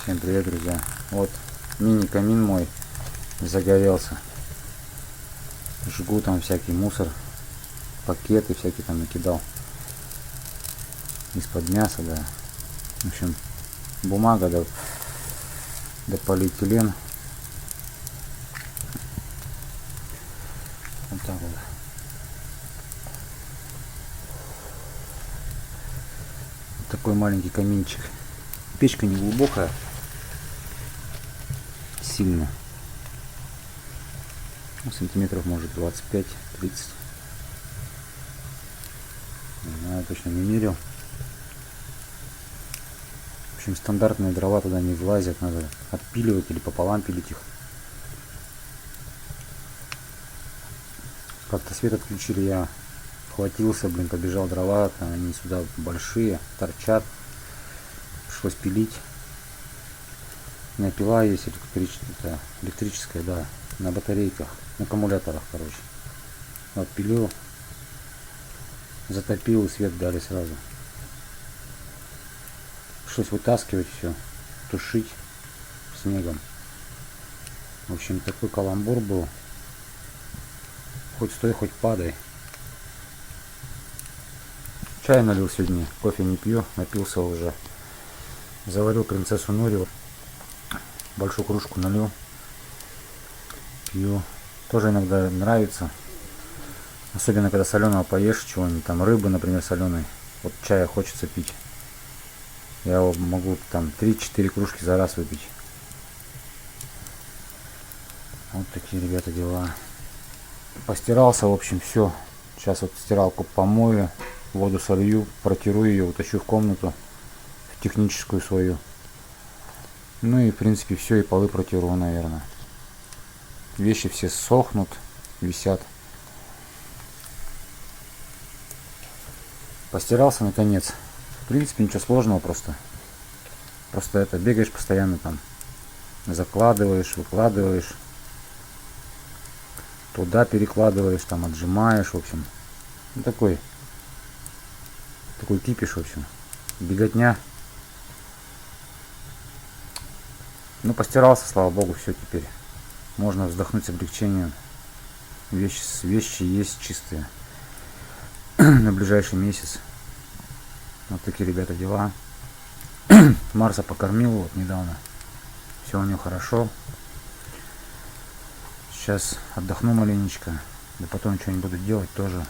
Всем привет, друзья. Вот мини-камин мой загорелся. Жгу там всякий мусор, пакеты всякие там накидал из-под мяса, да. В общем, бумага, да полиэтилен. Вот так вот. Такой маленький каминчик. Печка не глубокая, сильно. Ну, сантиметров может 25-30. Не знаю, точно не мерил. В общем, стандартные дрова туда не влазят, надо отпиливать или пополам пилить их. Как-то свет отключили, я хватился, побежал дрова, они сюда большие, торчат. Пришлось пилить. У меня пила есть электрическая, да, на батарейках, на аккумуляторах, короче. Вот пилил, затопил и свет дали сразу. Пришлось вытаскивать все, тушить снегом. В общем, такой каламбур был. Хоть стой, хоть падай. Чай налил сегодня, кофе не пью, напился уже. Заварил принцессу Нури, большую кружку налил, пью. Тоже иногда нравится, особенно когда соленого поешь, чего-нибудь там, рыбы, например, соленой. Вот чая хочется пить. Я его могу там 3-4 кружки за раз выпить. Вот такие, ребята, дела. Постирался, в общем, все. Сейчас вот стиралку помою, воду солью, протиру ее, утащу в комнату, в техническую свою. Ну и в принципе все, и полы протеру, наверное. Вещи все сохнут, висят. Постирался наконец. В принципе ничего сложного, просто это бегаешь постоянно там, закладываешь, выкладываешь, туда перекладываешь, там отжимаешь, в общем. Ну, такой кипиш, в общем, беготня. Ну, постирался, слава богу, все, теперь можно вздохнуть с облегчением. Вещи есть чистые на ближайший месяц. Вот такие, ребята, дела. Марса покормил вот недавно, все у него хорошо. Сейчас отдохну маленечко, да потом что-нибудь буду делать тоже.